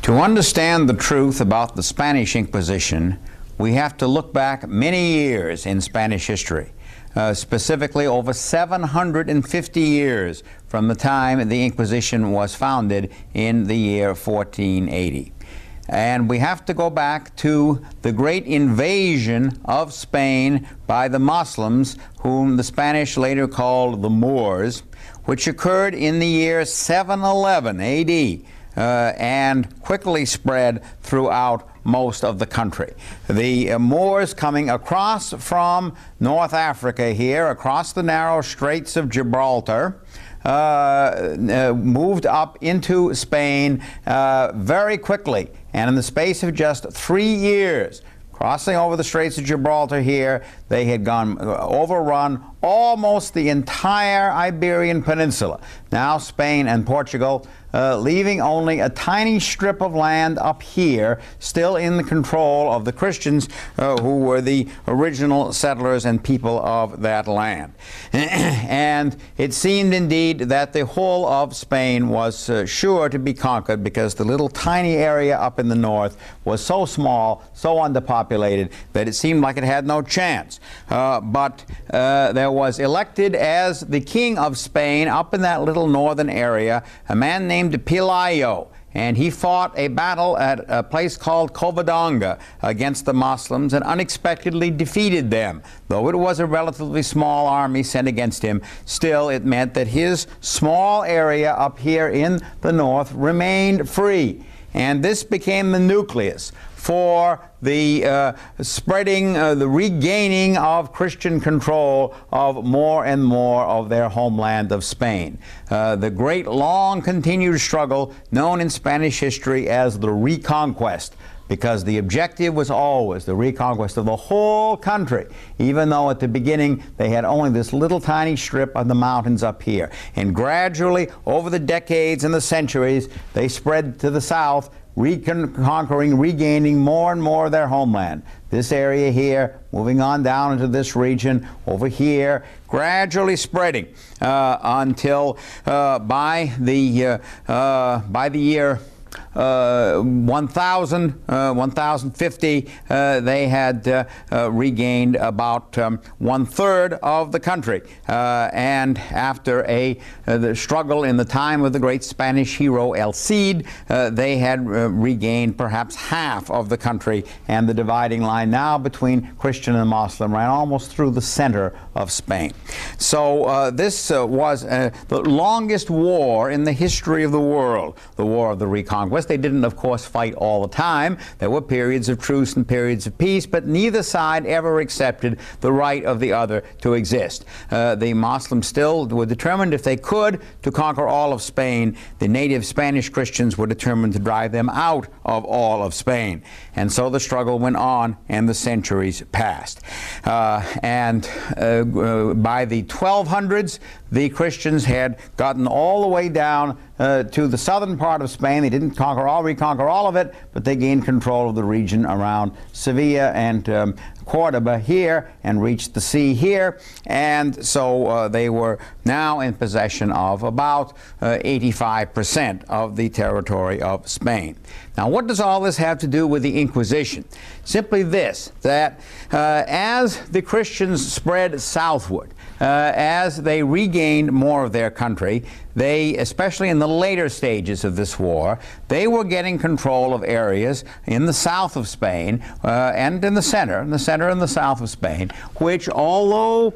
To understand the truth about the Spanish Inquisition, we have to look back many years in Spanish history, specifically over 750 years from the time the Inquisition was founded in the year 1480. And we have to go back to the great invasion of Spain by the Muslims, whom the Spanish later called the Moors, which occurred in the year 711 AD. And quickly spread throughout most of the country. The Moors coming across from North Africa here, across the narrow straits of Gibraltar, moved up into Spain very quickly, and in the space of just 3 years, crossing over the Straits of Gibraltar here, they had overrun almost the entire Iberian Peninsula, now Spain and Portugal, leaving only a tiny strip of land up here still in the control of the Christians, who were the original settlers and people of that land. And it seemed indeed that the whole of Spain was sure to be conquered, because the little tiny area up in the north was so small, so underpopulated, that it seemed like it had no chance. But there was elected as the king of Spain up in that little northern area a man named Pelayo, and he fought a battle at a place called Covadonga against the Muslims and unexpectedly defeated them. Though it was a relatively small army sent against him, still it meant that his small area up here in the north remained free. And this became the nucleus for the spreading, the regaining of Christian control of more and more of their homeland of Spain. The great, long continued struggle known in Spanish history as the Reconquest, because the objective was always the reconquest of the whole country, even though at the beginning they had only this little tiny strip of the mountains up here. And gradually, over the decades and the centuries, they spread to the south, reconquering, regaining more and more of their homeland. This area here, moving on down into this region, over here, gradually spreading until by the year 1050, they had regained about 1/3 of the country. And after the struggle in the time of the great Spanish hero El Cid, they had regained perhaps half of the country, and the dividing line now between Christian and Muslim ran almost through the center of Spain. So this was the longest war in the history of the world, the War of the Reconquest. They didn't, of course, fight all the time. There were periods of truce and periods of peace, but neither side ever accepted the right of the other to exist. The Muslims still were determined, if they could, to conquer all of Spain. The native Spanish Christians were determined to drive them out of all of Spain. And so the struggle went on, and the centuries passed. And by the 1200s, the Christians had gotten all the way down to the southern part of Spain. They didn't reconquer all of it, but they gained control of the region around Sevilla and Cordoba here, and reached the sea here. And so they were now in possession of about 85% of the territory of Spain. Now, what does all this have to do with the Inquisition? Simply this, that as the Christians spread southward, as they regained more of their country, they, especially in the later stages of this war, they were getting control of areas in the south of Spain and in the center and the south of Spain, which, although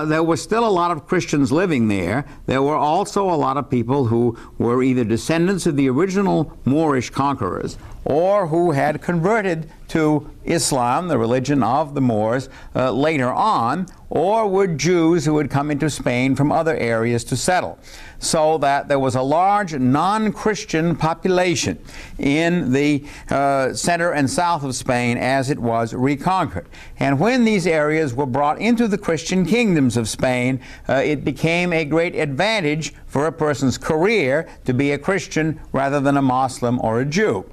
there were still a lot of Christians living there, there were also a lot of people who were either descendants of the original Moorish conquerors or who had converted to Islam, the religion of the Moors, later on, or were Jews who had come into Spain from other areas to settle. So that there was a large non-Christian population in the center and south of Spain as it was reconquered. And when these areas were brought into the Christian kingdoms of Spain, it became a great advantage for a person's career to be a Christian rather than a Muslim or a Jew.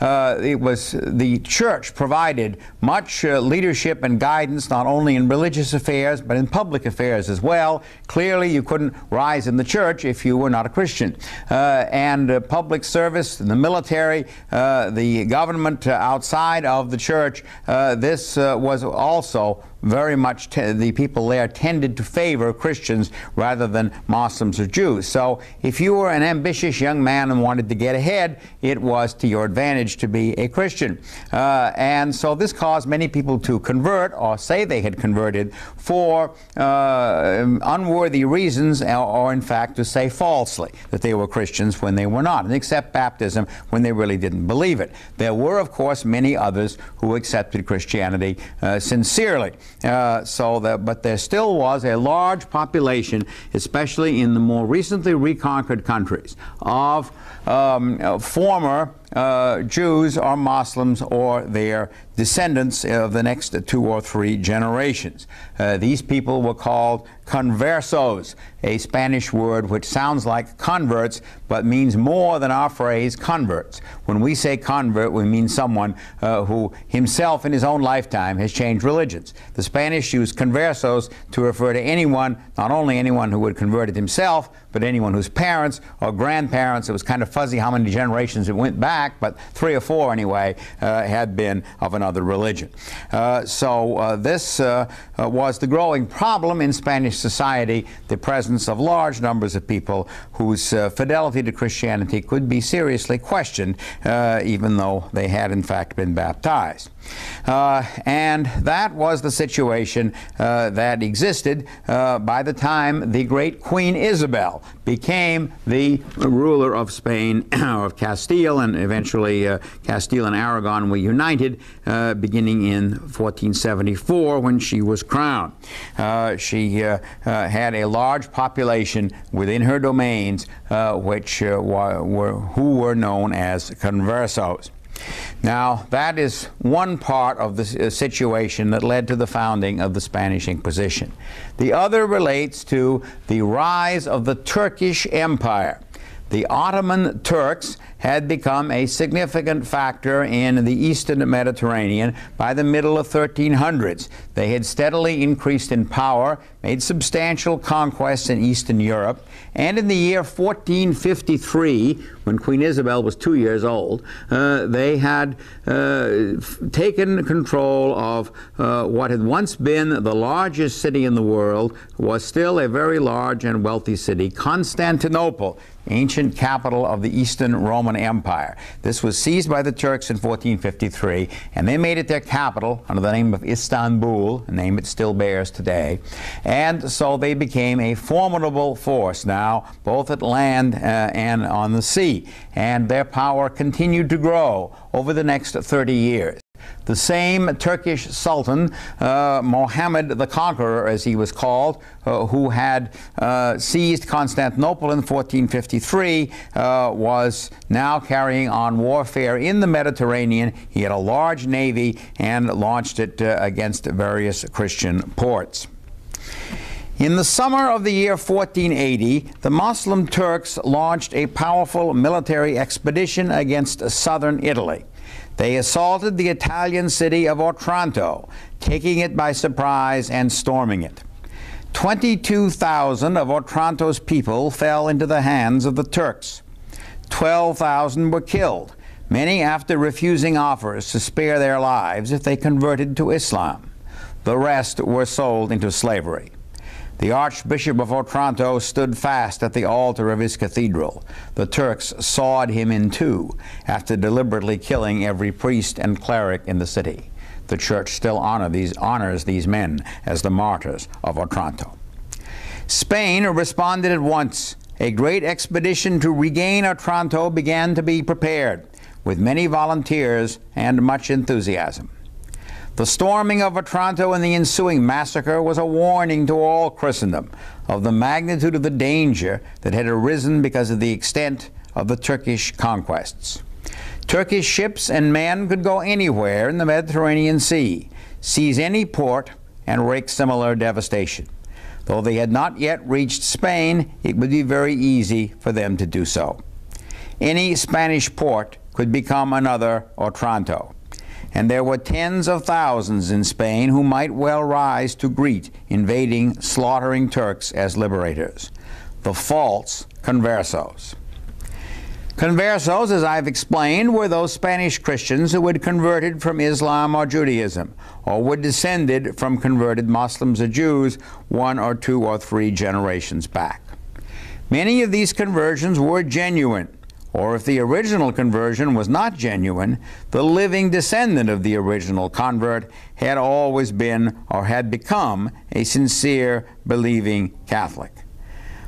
it was the church provided much leadership and guidance, not only in religious affairs, but in public affairs as well. Clearly, you couldn't rise in the church if you were not a Christian. And public service, the military, the government outside of the church, this was also very much the people there tended to favor Christians rather than Muslims or Jews. So if you were an ambitious young man and wanted to get ahead, it was to your advantage to be a Christian. And so this caused many people to convert, or say they had converted, for unworthy reasons, or in fact to say falsely that they were Christians when they were not, and accept baptism when they really didn't believe it. There were, of course, many others who accepted Christianity sincerely. But there still was a large population, especially in the more recently reconquered countries, of former Jews or Muslims or their descendants of the next 2 or 3 generations. These people were called conversos, a Spanish word which sounds like converts but means more than our phrase converts. When we say convert, we mean someone who himself in his own lifetime has changed religions. The Spanish used conversos to refer to anyone, not only anyone who had converted himself, but anyone whose parents or grandparents, it was kind of fuzzy how many generations it went back, but 3 or 4 anyway, had been of another religion. This was the growing problem in Spanish society, the presence of large numbers of people whose fidelity to Christianity could be seriously questioned, even though they had in fact been baptized. And that was the situation that existed by the time the great Queen Isabel became the ruler of Spain, or of Castile, and eventually Castile and Aragon were united beginning in 1474 when she was crowned. She had a large population within her domains who were known as conversos. Now, that is one part of the situation that led to the founding of the Spanish Inquisition. The other relates to the rise of the Turkish Empire. The Ottoman Turks had become a significant factor in the Eastern Mediterranean by the middle of 1300s. They had steadily increased in power, made substantial conquests in Eastern Europe, and in the year 1453, when Queen Isabel was 2 years old, they had taken control of what had once been the largest city in the world, was still a very large and wealthy city, Constantinople, ancient capital of the Eastern Roman Empire. This was seized by the Turks in 1453, and they made it their capital under the name of Istanbul, a name it still bears today. And so they became a formidable force now, both at land and on the sea. And their power continued to grow over the next 30 years. The same Turkish Sultan, Mohammed the Conqueror, as he was called, who had seized Constantinople in 1453, was now carrying on warfare in the Mediterranean. He had a large navy and launched it against various Christian ports. In the summer of the year 1480, the Muslim Turks launched a powerful military expedition against southern Italy. They assaulted the Italian city of Otranto, taking it by surprise and storming it. 22,000 of Otranto's people fell into the hands of the Turks. 12,000 were killed, many after refusing offers to spare their lives if they converted to Islam. The rest were sold into slavery. The Archbishop of Otranto stood fast at the altar of his cathedral. The Turks sawed him in two after deliberately killing every priest and cleric in the city. The Church still honors these men as the martyrs of Otranto. Spain responded at once. A great expedition to regain Otranto began to be prepared, with many volunteers and much enthusiasm. The storming of Otranto and the ensuing massacre was a warning to all Christendom of the magnitude of the danger that had arisen because of the extent of the Turkish conquests. Turkish ships and men could go anywhere in the Mediterranean Sea, seize any port, and wreak similar devastation. Though they had not yet reached Spain, it would be very easy for them to do so. Any Spanish port could become another Otranto. And there were tens of thousands in Spain who might well rise to greet invading, slaughtering Turks as liberators. The false conversos. Conversos, as I've explained, were those Spanish Christians who had converted from Islam or Judaism, or were descended from converted Muslims or Jews 1 or 2 or 3 generations back. Many of these conversions were genuine, or if the original conversion was not genuine, the living descendant of the original convert had always been or had become a sincere, believing Catholic.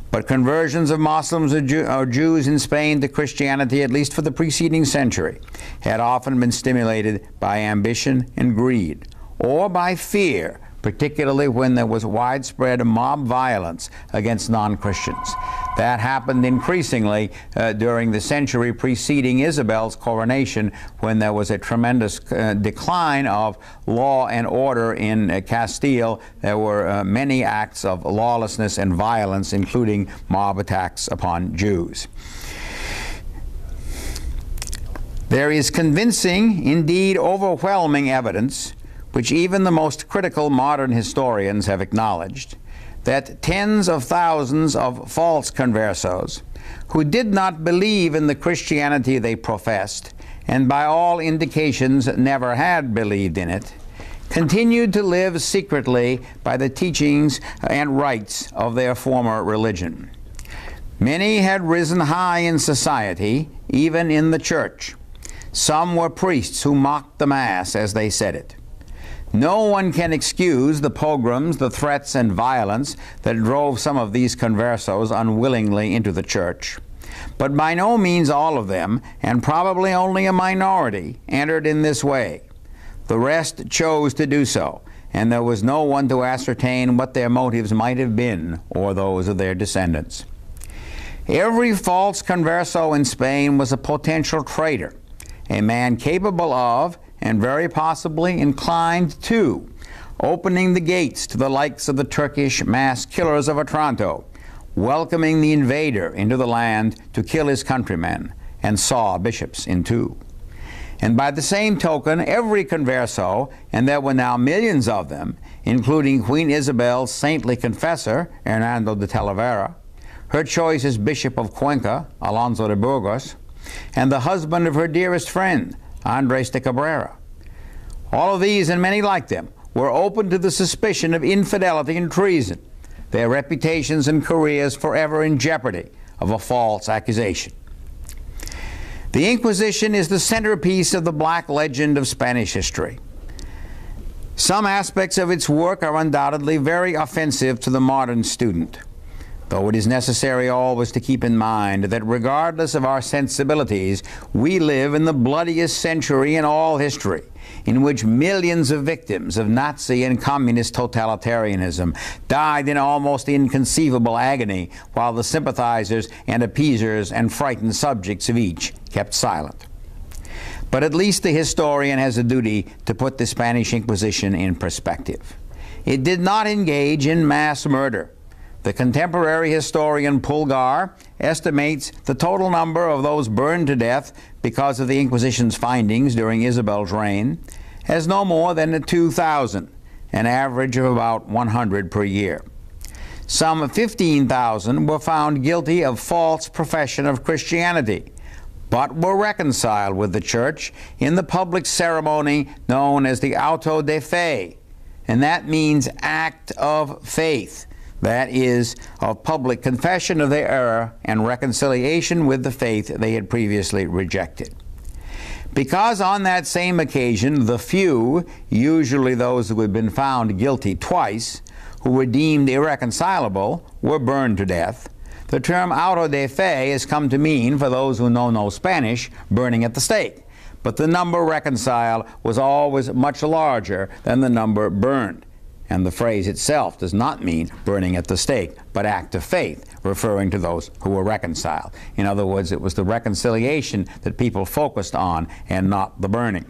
But conversions of Muslims or Jews in Spain to Christianity, at least for the preceding century, had often been stimulated by ambition and greed, or by fear, particularly when there was widespread mob violence against non-Christians. That happened increasingly during the century preceding Isabel's coronation, when there was a tremendous decline of law and order in Castile. There were many acts of lawlessness and violence, including mob attacks upon Jews. There is convincing, indeed overwhelming evidence, which even the most critical modern historians have acknowledged, that tens of thousands of false conversos, who did not believe in the Christianity they professed, and by all indications never had believed in it, continued to live secretly by the teachings and rites of their former religion. Many had risen high in society, even in the church. Some were priests who mocked the Mass as they said it. No one can excuse the pogroms, the threats and violence that drove some of these conversos unwillingly into the church. But by no means all of them, and probably only a minority, entered in this way. The rest chose to do so, and there was no one to ascertain what their motives might have been, or those of their descendants. Every false converso in Spain was a potential traitor, a man capable of, and very possibly inclined to, opening the gates to the likes of the Turkish mass killers of Otranto, welcoming the invader into the land to kill his countrymen, and saw bishops in two. And by the same token, every converso, and there were now millions of them, including Queen Isabel's saintly confessor, Hernando de Talavera, her choice as Bishop of Cuenca, Alonso de Burgos, and the husband of her dearest friend, Andres de Cabrera. All of these, and many like them, were open to the suspicion of infidelity and treason, their reputations and careers forever in jeopardy of a false accusation. The Inquisition is the centerpiece of the black legend of Spanish history. Some aspects of its work are undoubtedly very offensive to the modern student, though it is necessary always to keep in mind that regardless of our sensibilities, we live in the bloodiest century in all history, in which millions of victims of Nazi and communist totalitarianism died in almost inconceivable agony, while the sympathizers and appeasers and frightened subjects of each kept silent. But at least the historian has a duty to put the Spanish Inquisition in perspective. It did not engage in mass murder. The contemporary historian Pulgar estimates the total number of those burned to death because of the Inquisition's findings during Isabel's reign as no more than 2,000, an average of about 100 per year. Some 15,000 were found guilty of false profession of Christianity, but were reconciled with the Church in the public ceremony known as the auto de fe, and that means act of faith. That is, of public confession of their error and reconciliation with the faith they had previously rejected. Because on that same occasion, the few, usually those who had been found guilty twice, who were deemed irreconcilable, were burned to death, the term auto de fe has come to mean, for those who know no Spanish, burning at the stake. But the number reconciled was always much larger than the number burned. And the phrase itself does not mean burning at the stake, but act of faith, referring to those who were reconciled. In other words, it was the reconciliation that people focused on and not the burning.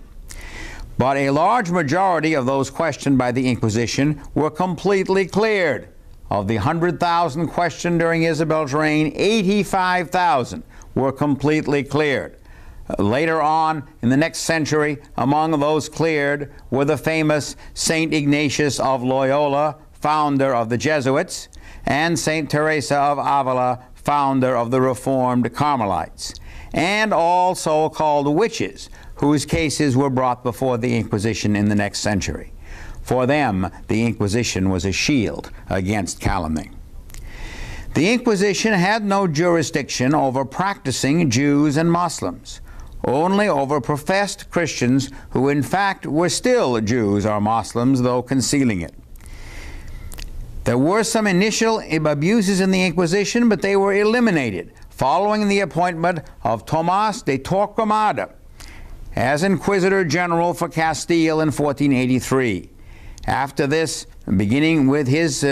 But a large majority of those questioned by the Inquisition were completely cleared. Of the 100,000 questioned during Isabel's reign, 85,000 were completely cleared. Later on, in the next century, among those cleared were the famous St. Ignatius of Loyola, founder of the Jesuits, and St. Teresa of Avila, founder of the Reformed Carmelites, and all so-called witches, whose cases were brought before the Inquisition in the next century. For them, the Inquisition was a shield against calumny. The Inquisition had no jurisdiction over practicing Jews and Muslims, only over professed Christians who in fact were still Jews or Muslims, though concealing it. There were some initial abuses in the Inquisition, but they were eliminated following the appointment of Tomás de Torquemada as Inquisitor General for Castile in 1483. After this, beginning with his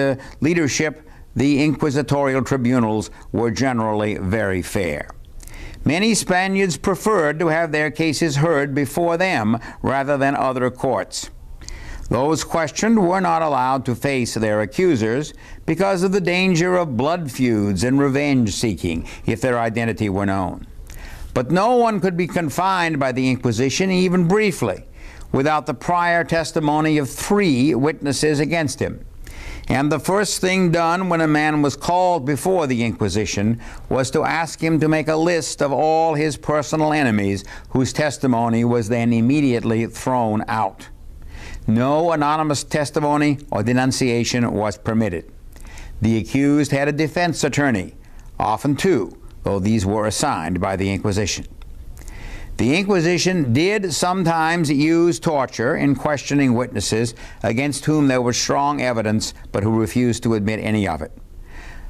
leadership, the inquisitorial tribunals were generally very fair. Many Spaniards preferred to have their cases heard before them rather than other courts. Those questioned were not allowed to face their accusers because of the danger of blood feuds and revenge seeking if their identity were known. But no one could be confined by the Inquisition, even briefly, without the prior testimony of 3 witnesses against him. And the first thing done when a man was called before the Inquisition was to ask him to make a list of all his personal enemies, whose testimony was then immediately thrown out. No anonymous testimony or denunciation was permitted. The accused had a defense attorney, often 2, though these were assigned by the Inquisition. The Inquisition did sometimes use torture in questioning witnesses against whom there was strong evidence but who refused to admit any of it.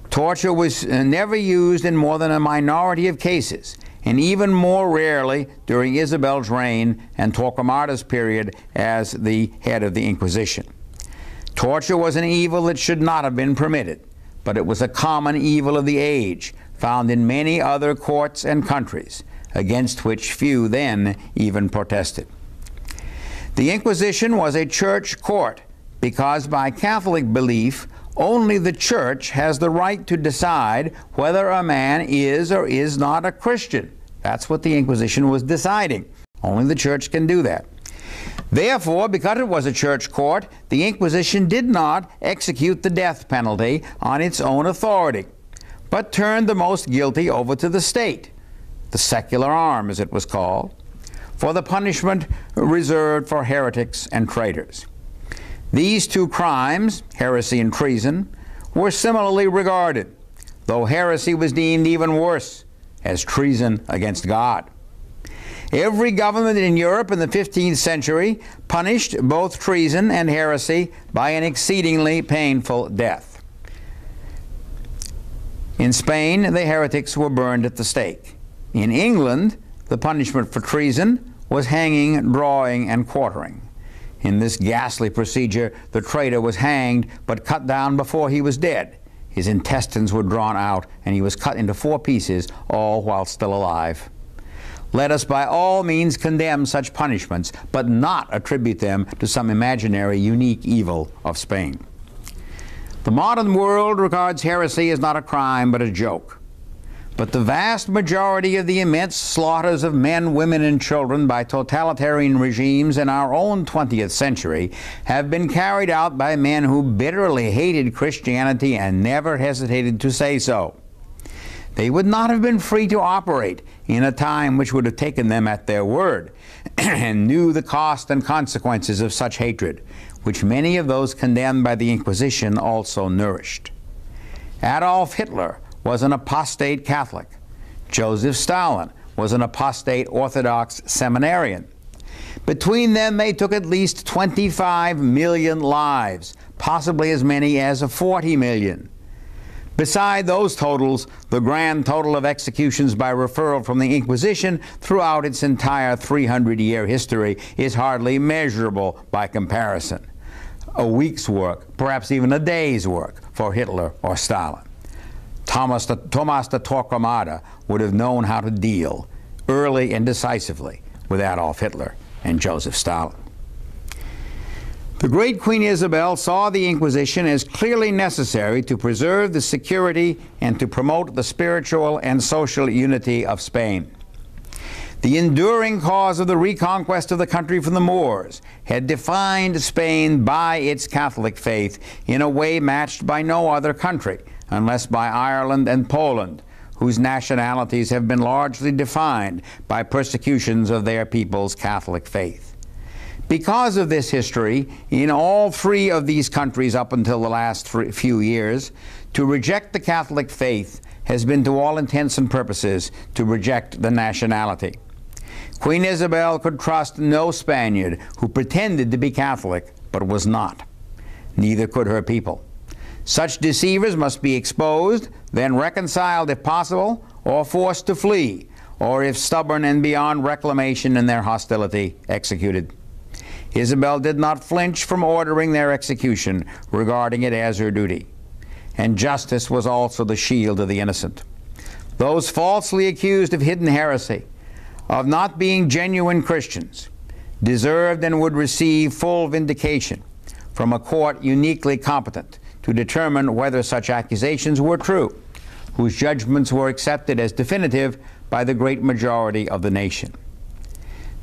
Torture was never used in more than a minority of cases, and even more rarely during Isabel's reign and Torquemada's period as the head of the Inquisition. Torture was an evil that should not have been permitted, but it was a common evil of the age, found in many other courts and countries, against which few then even protested. The Inquisition was a church court because by Catholic belief, only the church has the right to decide whether a man is or is not a Christian. That's what the Inquisition was deciding. Only the church can do that. Therefore, because it was a church court, the Inquisition did not execute the death penalty on its own authority, but turned the most guilty over to the state, the secular arm, as it was called, for the punishment reserved for heretics and traitors. These 2 crimes, heresy and treason, were similarly regarded, though heresy was deemed even worse as treason against God. Every government in Europe in the 15th century punished both treason and heresy by an exceedingly painful death. In Spain, the heretics were burned at the stake. In England, the punishment for treason was hanging, drawing, and quartering. In this ghastly procedure, the traitor was hanged but cut down before he was dead. His intestines were drawn out, and he was cut into 4 pieces, all while still alive. Let us by all means condemn such punishments, but not attribute them to some imaginary, unique evil of Spain. The modern world regards heresy as not a crime, but a joke. But the vast majority of the immense slaughters of men, women, and children by totalitarian regimes in our own 20th century have been carried out by men who bitterly hated Christianity and never hesitated to say so. They would not have been free to operate in a time which would have taken them at their word and knew the cost and consequences of such hatred, which many of those condemned by the Inquisition also nourished. Adolf Hitler was an apostate Catholic. Joseph Stalin was an apostate Orthodox seminarian. Between them, they took at least 25 million lives, possibly as many as 40 million. Beside those totals, the grand total of executions by referral from the Inquisition throughout its entire 300-year history is hardly measurable by comparison. A week's work, perhaps even a day's work, for Hitler or Stalin. Tomás de Torquemada would have known how to deal early and decisively with Adolf Hitler and Joseph Stalin. The great Queen Isabel saw the Inquisition as clearly necessary to preserve the security and to promote the spiritual and social unity of Spain. The enduring cause of the reconquest of the country from the Moors had defined Spain by its Catholic faith in a way matched by no other country, unless by Ireland and Poland, whose nationalities have been largely defined by persecutions of their people's Catholic faith. Because of this history, in all three of these countries up until the last few years, to reject the Catholic faith has been to all intents and purposes to reject the nationality. Queen Isabel could trust no Spaniard who pretended to be Catholic but was not. Neither could her people. Such deceivers must be exposed, then reconciled if possible, or forced to flee, or if stubborn and beyond reclamation in their hostility, executed. Isabel did not flinch from ordering their execution, regarding it as her duty. And justice was also the shield of the innocent. Those falsely accused of hidden heresy, of not being genuine Christians, deserved and would receive full vindication from a court uniquely competent to determine whether such accusations were true, whose judgments were accepted as definitive by the great majority of the nation.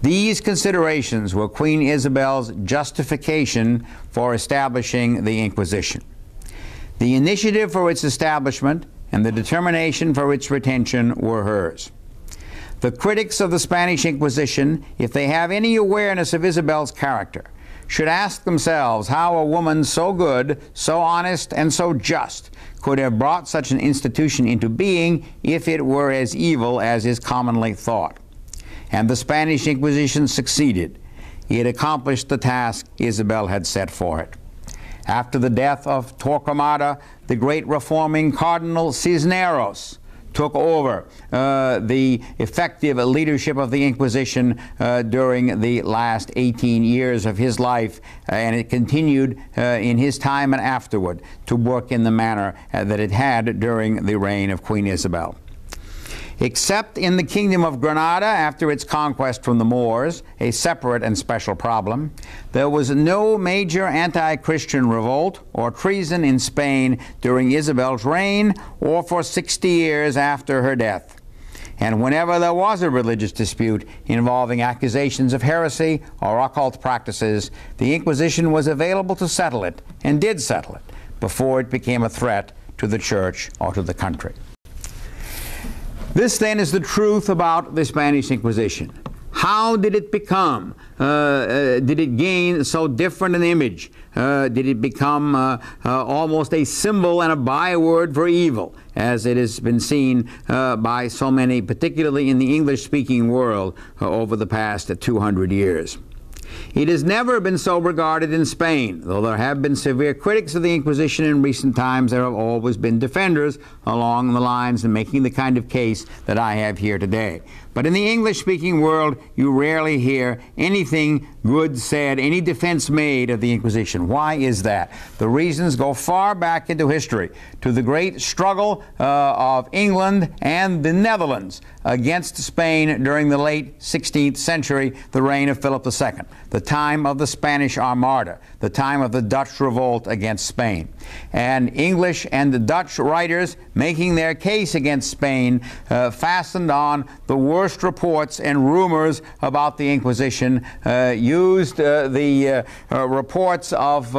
These considerations were Queen Isabel's justification for establishing the Inquisition. The initiative for its establishment and the determination for its retention were hers. The critics of the Spanish Inquisition, if they have any awareness of Isabel's character, should ask themselves how a woman so good, so honest, and so just could have brought such an institution into being if it were as evil as is commonly thought. And the Spanish Inquisition succeeded. It accomplished the task Isabel had set for it. After the death of Torquemada, the great reforming Cardinal Cisneros took over the effective leadership of the Inquisition during the last 18 years of his life, and it continued in his time and afterward to work in the manner that it had during the reign of Queen Isabel. Except in the Kingdom of Granada after its conquest from the Moors, a separate and special problem, there was no major anti-Christian revolt or treason in Spain during Isabel's reign or for 60 years after her death. And whenever there was a religious dispute involving accusations of heresy or occult practices, the Inquisition was available to settle it, and did settle it, before it became a threat to the Church or to the country. This then is the truth about the Spanish Inquisition. How did it become? Did it gain so different an image? Did it become almost a symbol and a byword for evil, as it has been seen by so many, particularly in the English-speaking world, over the past 200 years? It has never been so regarded in Spain. Though there have been severe critics of the Inquisition in recent times, there have always been defenders along the lines and making the kind of case that I have here today. But in the English-speaking world, you rarely hear anything good said, any defense made of the Inquisition. Why is that? The reasons go far back into history, to the great struggle of England and the Netherlands against Spain during the late 16th century, the reign of Philip II, the time of the Spanish Armada, the time of the Dutch revolt against Spain. And English and the Dutch writers making their case against Spain fastened on the worst reports and rumors about the Inquisition, used the reports of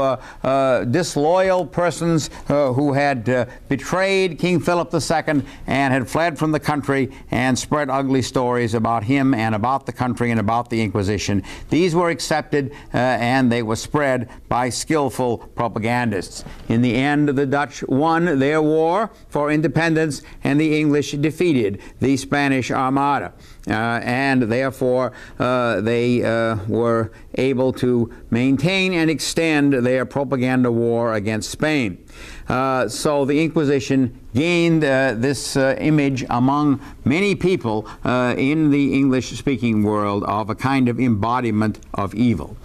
disloyal persons who had betrayed King Philip II and had fled from the country, and spread ugly stories about him and about the country and about the Inquisition. These were accepted and they were spread by skillful propagandists. In the end, the Dutch won their war for independence, and the English defeated the Spanish Armada. And therefore they were able to maintain and extend their propaganda war against Spain. So the Inquisition gained this image among many people in the English-speaking world of a kind of embodiment of evil.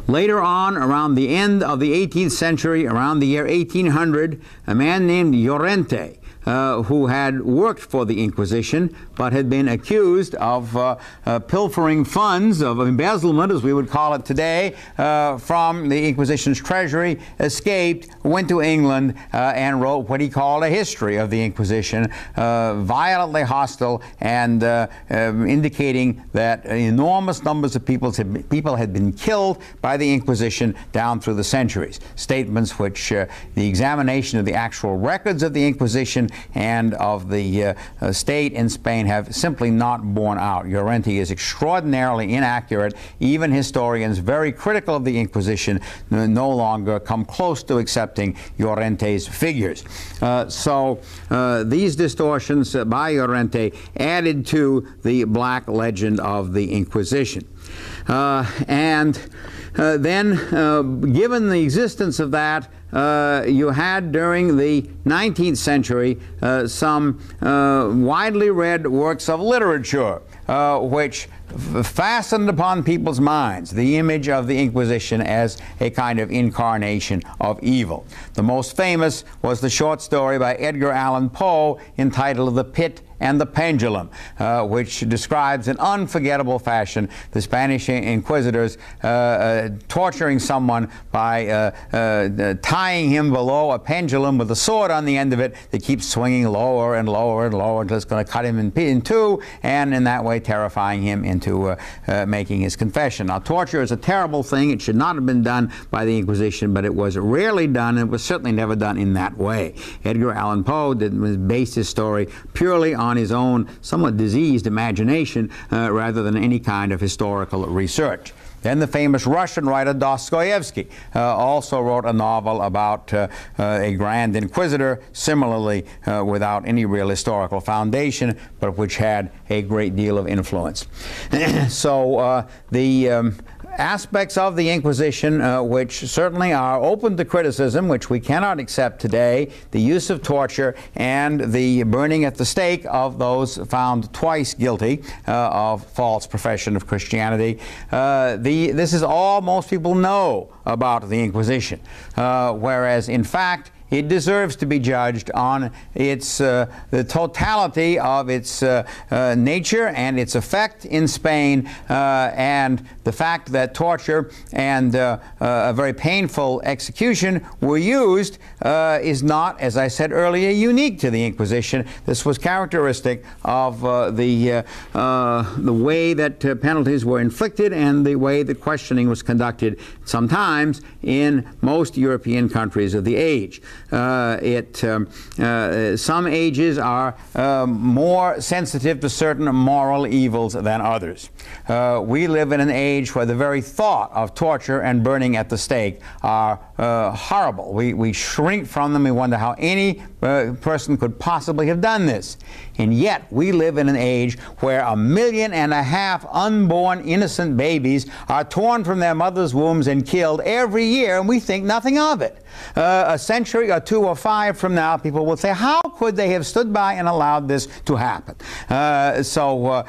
Later on, around the end of the 18th century, around the year 1800, a man named Llorente who had worked for the Inquisition but had been accused of pilfering funds, of embezzlement, as we would call it today, from the Inquisition's treasury, escaped, went to England, and wrote what he called a history of the Inquisition, violently hostile and indicating that enormous numbers of people had been killed by the Inquisition down through the centuries. Statements which the examination of the actual records of the Inquisition and of the state in Spain have simply not borne out. Llorente is extraordinarily inaccurate. Even historians very critical of the Inquisition no longer come close to accepting Llorente's figures. So these distortions by Llorente added to the black legend of the Inquisition. Then, given the existence of that, you had during the 19th century some widely read works of literature which fastened upon people's minds the image of the Inquisition as a kind of incarnation of evil. The most famous was the short story by Edgar Allan Poe entitled The Pit and the Pendulum, which describes in unforgettable fashion the Spanish inquisitors torturing someone by tying him below a pendulum with a sword on the end of it that keeps swinging lower and lower and lower until it's going to cut him in two, and in that way terrifying him into making his confession. Now, torture is a terrible thing. It should not have been done by the Inquisition, but it was rarely done, and it was certainly never done in that way. Edgar Allan Poe based his story purely on his own somewhat diseased imagination rather than any kind of historical research. Then the famous Russian writer Dostoevsky also wrote a novel about a grand inquisitor, similarly without any real historical foundation, but which had a great deal of influence. So the aspects of the Inquisition which certainly are open to criticism, which we cannot accept today, the use of torture and the burning at the stake of those found twice guilty of false profession of Christianity. This is all most people know about the Inquisition, whereas in fact it deserves to be judged on its the totality of its nature and its effect in Spain, and the fact that torture and a very painful execution were used is not, as I said earlier, unique to the Inquisition. This was characteristic of the way that penalties were inflicted and the way that questioning was conducted, sometimes in most European countries of the age. Some ages are more sensitive to certain moral evils than others. We live in an age where the very thought of torture and burning at the stake are horrible. We shrink from them. We wonder how any person could possibly have done this. And yet we live in an age where 1.5 million unborn innocent babies are torn from their mothers' wombs and killed every year, and we think nothing of it. A century or 2 or 5 from now, people will say, how could they have stood by and allowed this to happen? So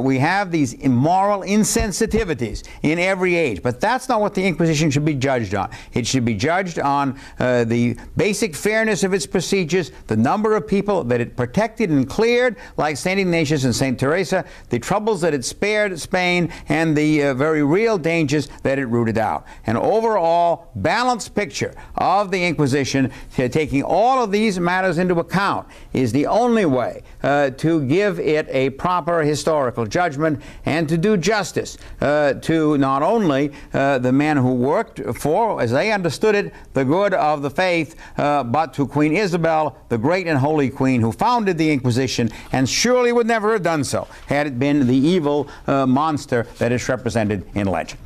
we have these immoral insensitivities in every age, but that's not what the Inquisition should be judged on. It should be judged on the basic fairness of its procedures, the number of people that it protected and cleared, like St. Ignatius and St. Teresa, the troubles that it spared Spain, and the very real dangers that it rooted out. An overall balanced picture of the Inquisition, taking all of these matters into account, is the only way to give it a proper historical judgment and to do justice to not only the men who worked for, as they understood it, the good of the faith, but to Queen Isabel, the great and holy queen who founded the Inquisition, and surely would never have done so had it been the evil monster that is represented in legend.